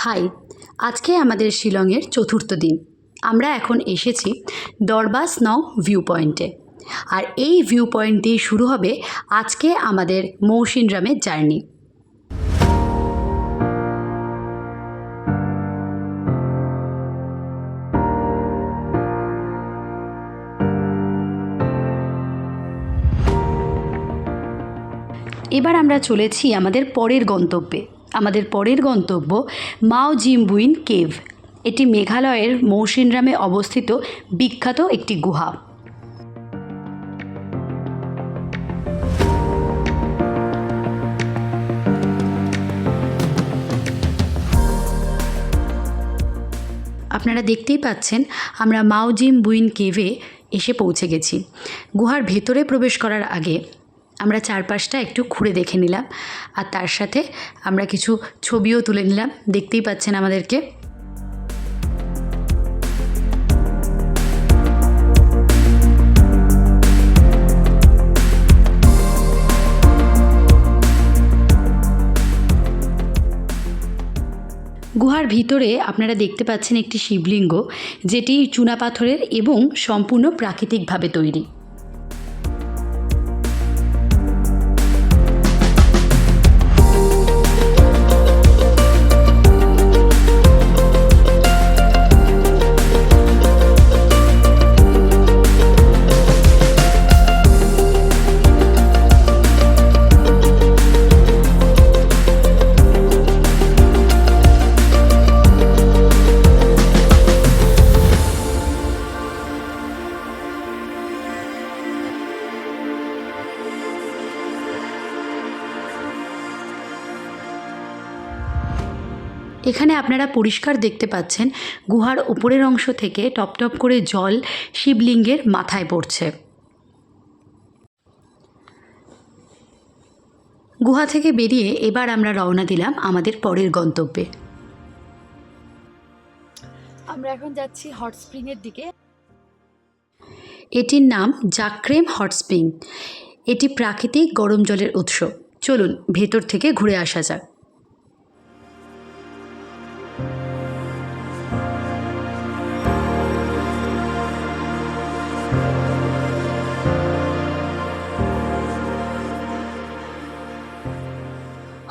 High, আজকে আমাদের শিলংয়ের চতুর্থ দিন। আমরা এখন এসেছি দরবাস নং ভিউ পয়েন্টে। আর এই ভিউ পয়েন্ট দিয়ে শুরু হবে আজকে আমাদের মৌসিনরামের জার্নি। এবার আমরা চলেছি আমাদের পরের গন্তব্যে। আমাদের পরের গন্তব্য মাও জিমবুইন কেভ। এটি মেঘালয়ের মৌসিনরামে অবস্থিত বিখ্যাত একটি গুহা। আপনারা দেখতেই পাচ্ছেন আমরা মাও জিমবুইন কেভে এসে পৌঁছে গেছি। গুহার ভেতরে প্রবেশ করার আগে আমরা চারপাশটা একটু ঘুরে দেখে নিলাম, আর তার সাথে আমরা কিছু ছবিও তুলে নিলাম। দেখতেই পাচ্ছেন আমাদেরকে। গুহার ভিতরে আপনারা দেখতে পাচ্ছেন একটি শিবলিঙ্গ, যেটি চুনাপাথরের এবং সম্পূর্ণ প্রাকৃতিকভাবে তৈরি। এখানে আপনারা পরিষ্কার দেখতে পাচ্ছেন গুহার উপরের অংশ থেকে টপ টপ করে জল শিবলিঙ্গের মাথায় পড়ছে। গুহা থেকে বেরিয়ে এবার আমরা রওনা দিলাম আমাদের পরের গন্তব্যে। আমরা এখন যাচ্ছি হট স্প্রিংয়ের দিকে। এটির নাম জাক্রেম হট স্প্রিং। এটি প্রাকৃতিক গরম জলের উৎস। চলুন ভেতর থেকে ঘুরে আসা যাক।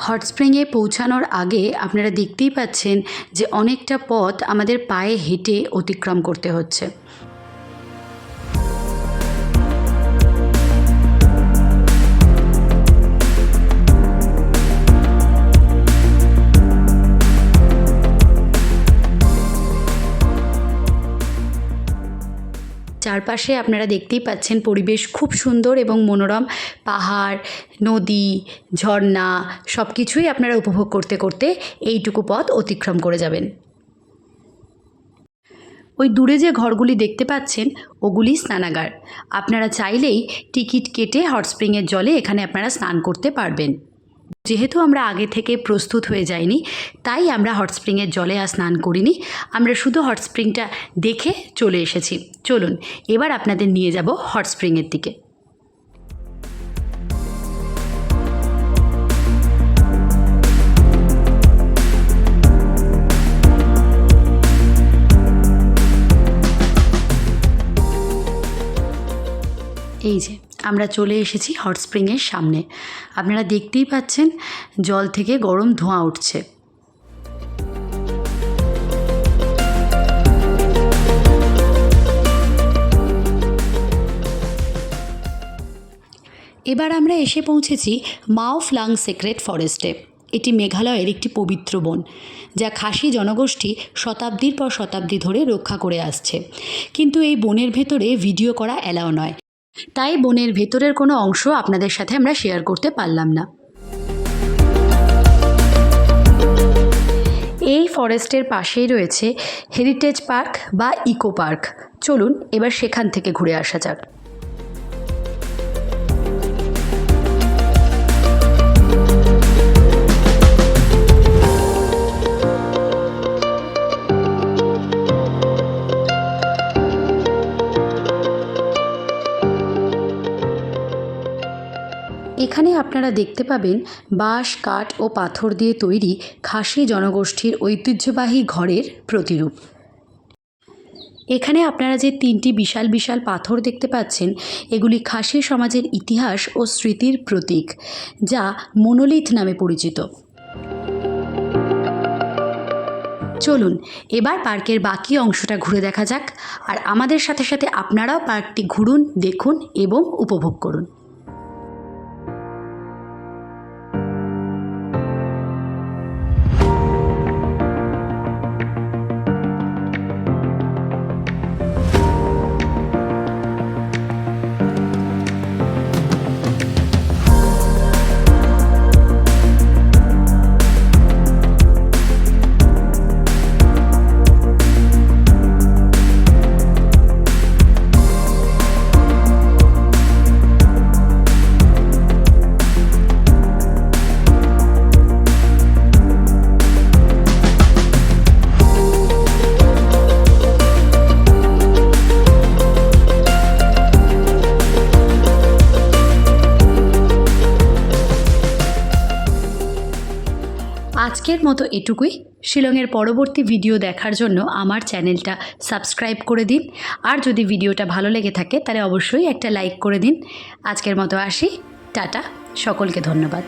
হট স্প্রিংয়ে পৌঁছানোর আগে আপনারা দেখতেই পাচ্ছেন যে অনেকটা পথ আমাদের পায়ে হেঁটে অতিক্রম করতে হচ্ছে। চারপাশে আপনারা দেখতেই পাচ্ছেন পরিবেশ খুব সুন্দর এবং মনোরম। পাহাড়, নদী, ঝর্ণা সব কিছুই আপনারা উপভোগ করতে করতে এইটুকু পথ অতিক্রম করে যাবেন। ওই দূরে যে ঘরগুলি দেখতে পাচ্ছেন ওগুলি স্নানাগার। আপনারা চাইলেই টিকিট কেটে হট স্প্রিংয়ের জলে এখানে আপনারা স্নান করতে পারবেন। যেহেতু আমরা আগে থেকে প্রস্তুত হয়ে যাইনি, তাই আমরা হট স্প্রিংয়ের জলে আর স্নান করিনি। আমরা শুধু হট স্প্রিংটা দেখে চলে এসেছি। চলুন এবার আপনাদের নিয়ে যাব হট স্প্রিংয়ের দিকে। এই যে আমরা চলে এসেছি হট স্প্রিংয়ের সামনে। আপনারা দেখতেই পাচ্ছেন জল থেকে গরম ধোঁয়া উঠছে। এবার আমরা এসে পৌঁছেছি মাও ফ্লাং সেক্রেট ফরেস্টে। এটি মেঘালয়ের একটি পবিত্র বন, যা খাসি জনগোষ্ঠী শতাব্দীর পর শতাব্দী ধরে রক্ষা করে আসছে। কিন্তু এই বনের ভেতরে ভিডিও করা অ্যালাউ নয়, তাই বনের ভেতরের কোনো অংশ আপনাদের সাথে আমরা শেয়ার করতে পারলাম না। এই ফরেস্টের পাশেই রয়েছে হেরিটেজ পার্ক বা ইকো পার্ক। চলুন এবার সেখান থেকে ঘুরে আসা যাক। এখানে আপনারা দেখতে পাবেন বাঁশ, কাঠ ও পাথর দিয়ে তৈরি খাসি জনগোষ্ঠীর ঐতিহ্যবাহী ঘরের প্রতিরূপ। এখানে আপনারা যে 3টি বিশাল বিশাল পাথর দেখতে পাচ্ছেন, এগুলি খাসি সমাজের ইতিহাস ও স্মৃতির প্রতীক, যা মনোলিথ নামে পরিচিত। চলুন এবার পার্কের বাকি অংশটা ঘুরে দেখা যাক, আর আমাদের সাথে সাথে আপনারাও পার্কটি ঘুরুন, দেখুন এবং উপভোগ করুন। আজকের মতো এটুকুই। শিলংয়ের পরবর্তী ভিডিও দেখার জন্য আমার চ্যানেলটা সাবস্ক্রাইব করে দিন, আর যদি ভিডিওটা ভালো লেগে থাকে তাহলে অবশ্যই একটা লাইক করে দিন। আজকের মতো আসি, টাটা, সকলকে ধন্যবাদ।